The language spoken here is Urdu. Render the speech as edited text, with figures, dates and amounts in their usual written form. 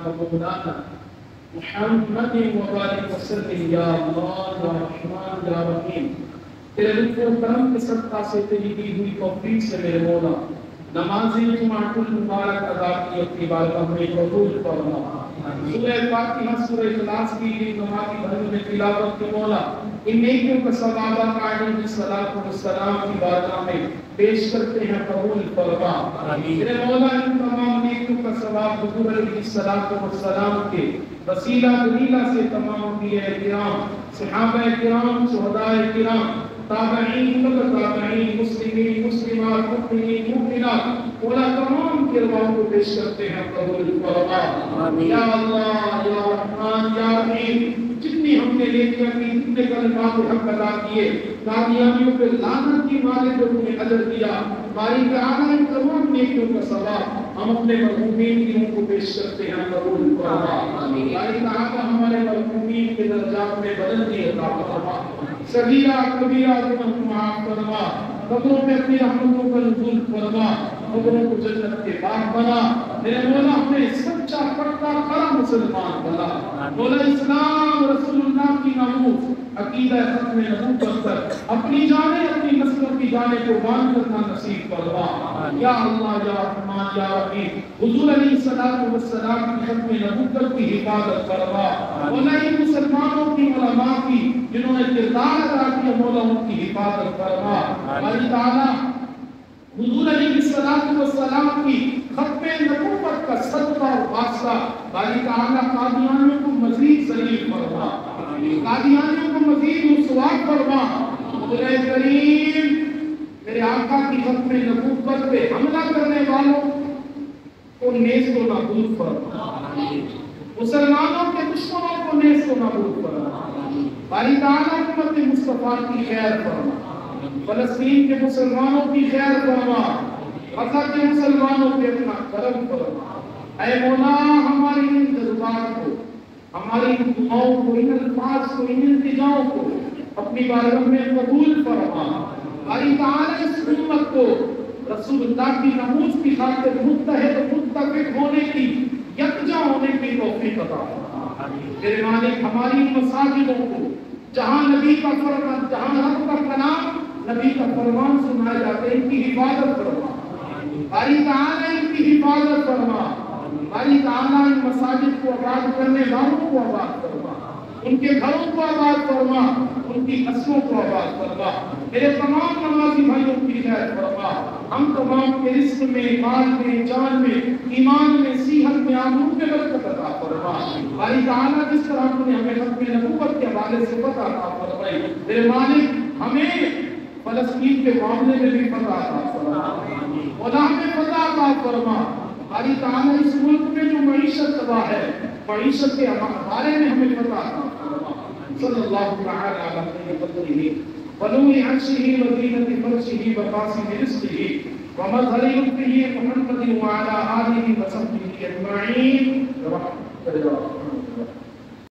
ومولانا محمد وبارك وسلم یا اللہ یا رحمان یا رحیم۔ تیرے لطف و کرم کے صدقہ سے تیری دی ہوئی توفیق سے میرے مولا نماز جمعہ المبارک ادا کی اپنی بارگاہ میں قبول فرما۔ سورہ فاتحہ سورہ اخلاص کی نماز کی بھر میں تلاوت کی مولا ان نیکیوں کا ثواب قائم الصلاۃ والسلام کی بارگاہ میں پیش کرتے ہیں قبول فرما۔ میرے مولا ان تمام نیکیوں کا ثواب حضور علیہ الصلاۃ والسلام کے وسیلہ دلیلہ سے تمام انبیاء کرام، صحابہ کرام، شہداء کرام، تابعین، تابعین، مسلمین، مسلمات، مؤمنین، مؤمنات، مولا تمام کے رواؤں کو پیش کرتے ہیں قبول فرما۔ یا اللہ یا رحمان یا رحیم، جتنی ہم نے نیکیاں کی، جتنے کلمات حق ادا کیے، کامیابیوں پہ لعنت کی مالے جو تم نے اجر دیا، باری تعالیٰ ان تمام نیکیوں کا ثواب ہم اپنے مرحومین کی روح کو پیش کرتے ہیں قبول فرما۔ باری تعالیٰ ہمارے مرحومین کے درجات میں بلندی عطا فرما، صغیرہ کبیرہ گناہ معاف فرما، قبروں میں اپنی رحمتوں کا نزول فرما، قبروں کو جنت کے باغ بنا۔ میرے مولا ہمیں سچا پکا کھرا مسلمان بنا۔ مولا اسلام رسول اللہ کی ناموس عقیدہ ختم نبوت پر اپنی جانیں اپنی نسلوں کی جانیں قربان کرنا نصیب فرما۔ یا اللہ یا رحمان یا رحیم، حضور علیہ الصلوۃ والسلام کی ختم نبوت کی حفاظت فرما۔ مولا ان مسلمانوں کی علماء کی جنہوں نے کردار ادا کیا، مولا ان کی حفاظت فرما۔ اللہ تعالیٰ حضور علیہ السلام کی ختم نبوت کا صدقہ اور واسطہ باری تعالیٰ قادیانیوں کو مزید ذلیل فرما، قادیانیوں کو مزید رسوا فرما۔ خدا کریم میرے آقا کی ختم نبوت پہ حملہ کرنے والوں کو نیست و نابود فرما، مسلمانوں کے دشمنوں کو نیست و نابود فرما۔ باری تعالیٰ امت مصطفیٰ کی خیر فرما، فلسطین کے مسلمانوں کی خیر فرما، غزہ کے مسلمانوں کے اپنا کرم فرما۔ اے مولا ہماری ان جذبات کو، ہماری ان دعاؤں کو، ان الفاظ کو، ان التجاؤں کو اپنی بارگاہ میں قبول فرما۔ باری تعالیٰ اس امت کو رسول اللہ کی ناموس کی خاطر متحد متفق ہونے کی، یکجا ہونے کی توفیق عطا فرما۔ میرے مالک ہماری مساجدوں کو جہاں نبی کا فرمان، جہاں رب کا کلام، نبی کا فرمان سنائے جاتے ہیں، ان کی حفاظت فرما۔ باری تعالیٰ ان کی حفاظت فرما۔ باری تعالیٰ ان مساجد کو آباد کرنے والوں کو آباد فرما، ان کے گھروں کو آباد فرما، ان کی نسلوں کو آباد فرما۔ میرے تمام نمازی بھائیوں کی خیر فرما، ہم تمام کے رزق میں، مال میں، جان میں، ایمان میں، صحت میں، آمون میں برکت عطا فرما۔ باری تعالیٰ جس طرح تو نے ہمیں ختم نبوت کے حوالے سے فتح عطا فرمائی، میرے مالک ہمیں فلسطین کے معاملے میں بھی فتح عطا فرما، خدا میں فتح عطا فرما۔ باری تعالیٰ اس ملک میں جو معیشت تباہ ہے، معیشت کے بارے میں ہمیں فتح عطا فرما۔ صلی اللہ تعالی علی خیر قدرہ ونور عرشہ وزینۃ فرشہ وقاسم رزقہ ومظہر لطفہ محمد وعلی آلہ وصحبہ اجمعین۔